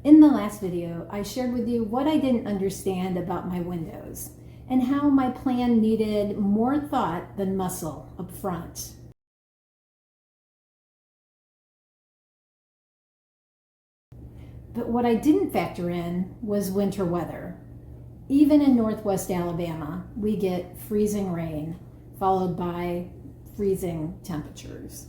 In the last video, I shared with you what I didn't understand about my windows and how my plan needed more thought than muscle up front. But what I didn't factor in was winter weather. Even in Northwest Alabama, we get freezing rain followed by freezing temperatures.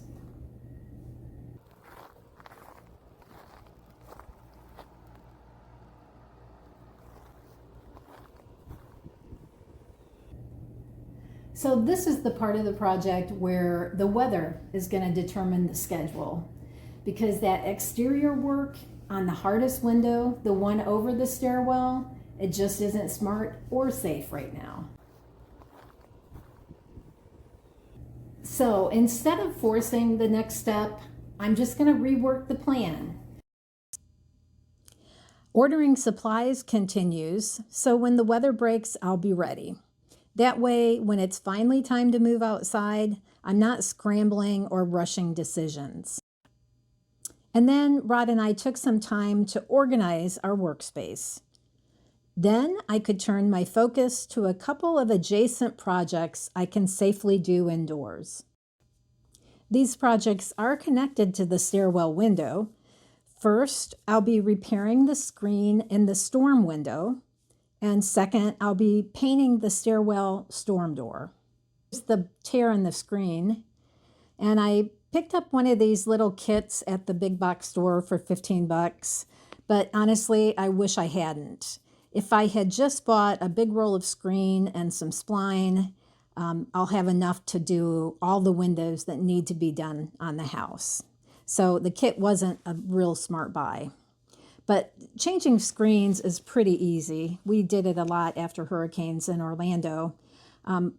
So this is the part of the project where the weather is going to determine the schedule, because that exterior work on the hardest window, the one over the stairwell, it just isn't smart or safe right now. So instead of forcing the next step, I'm just going to rework the plan. Ordering supplies continues, so when the weather breaks, I'll be ready. That way, when it's finally time to move outside, I'm not scrambling or rushing decisions. And then Rod and I took some time to organize our workspace. Then I could turn my focus to a couple of adjacent projects I can safely do indoors. These projects are connected to the stairwell window. First, I'll be repairing the screen in the storm window. And second, I'll be painting the stairwell storm door. Here's the tear in the screen. And I picked up one of these little kits at the big box store for 15 bucks. But honestly, I wish I hadn't. If I had just bought a big roll of screen and some spline, I'll have enough to do all the windows that need to be done on the house. So the kit wasn't a real smart buy. But changing screens is pretty easy. We did it a lot after hurricanes in Orlando.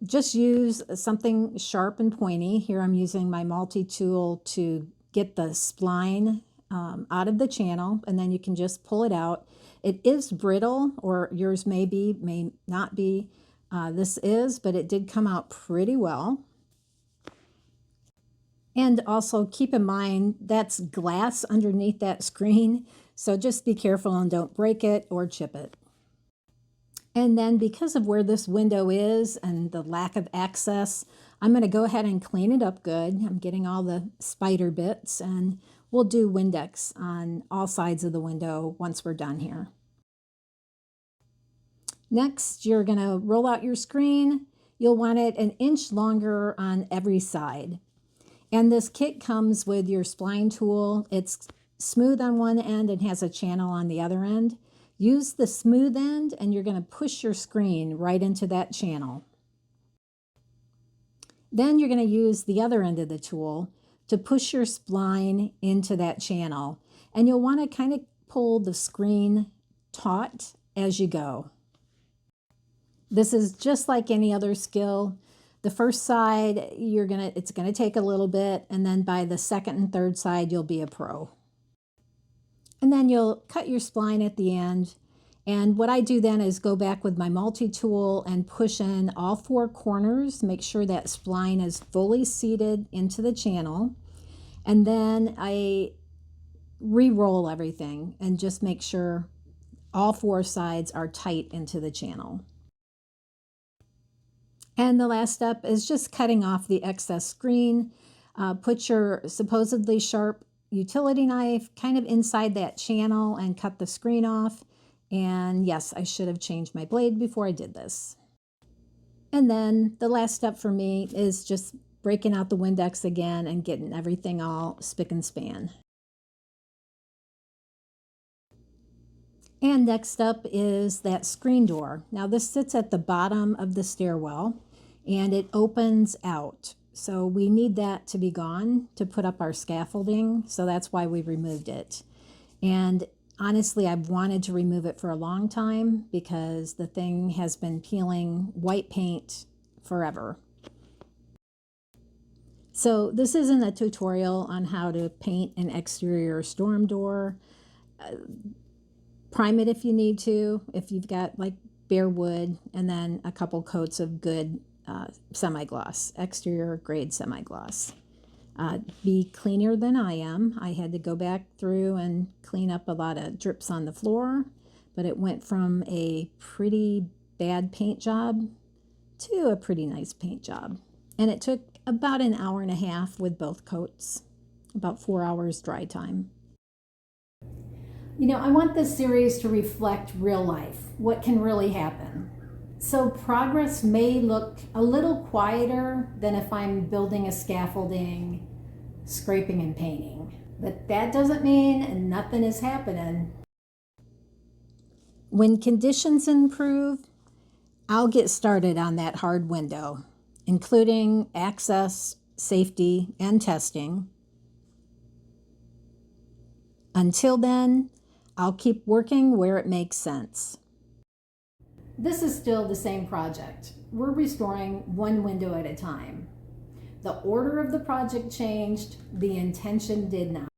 Just use something sharp and pointy. Here I'm using my multi-tool to get the spline out of the channel, and then you can just pull it out. It is brittle, or yours may be, may not be. This is, but it did come out pretty well. And also keep in mind that's glass underneath that screen, so just be careful and don't break it or chip it. And then because of where this window is and the lack of access, I'm going to go ahead and clean it up good. I'm getting all the spider bits, and we'll do Windex on all sides of the window once we're done here. Next, you're going to roll out your screen. You'll want it an inch longer on every side. And this kit comes with your spline tool. It's smooth on one end and has a channel on the other end. Use the smooth end and you're going to push your screen right into that channel. Then you're going to use the other end of the tool to push your spline into that channel. And you'll want to kind of pull the screen taut as you go. This is just like any other skill. The first side, it's gonna take a little bit, and then by the second and third side, you'll be a pro. And then you'll cut your spline at the end. And what I do then is go back with my multi-tool and push in all four corners, make sure that spline is fully seated into the channel. And then I re-roll everything and just make sure all four sides are tight into the channel. And the last step is just cutting off the excess screen. Put your supposedly sharp utility knife kind of inside that channel and cut the screen off. And yes, I should have changed my blade before I did this. And then the last step for me is just breaking out the Windex again and getting everything all spick and span. And next up is that screen door. Now this sits at the bottom of the stairwell and it opens out. So we need that to be gone to put up our scaffolding. So that's why we removed it. And honestly, I've wanted to remove it for a long time because the thing has been peeling white paint forever. So this isn't a tutorial on how to paint an exterior storm door. Prime it if you need to, if you've got like bare wood, and then a couple coats of good semi-gloss, exterior grade semi-gloss. be cleaner than I am. I had to go back through and clean up a lot of drips on the floor, but it went from a pretty bad paint job to a pretty nice paint job. And it took about an hour and a half with both coats, about 4 hours dry time. You know, I want this series to reflect real life, what can really happen. So progress may look a little quieter than if I'm building a scaffolding, scraping and painting. But that doesn't mean nothing is happening. When conditions improve, I'll get started on that hard window, including access, safety, and testing. Until then, I'll keep working where it makes sense. This is still the same project. We're restoring one window at a time. The order of the project changed, the intention did not.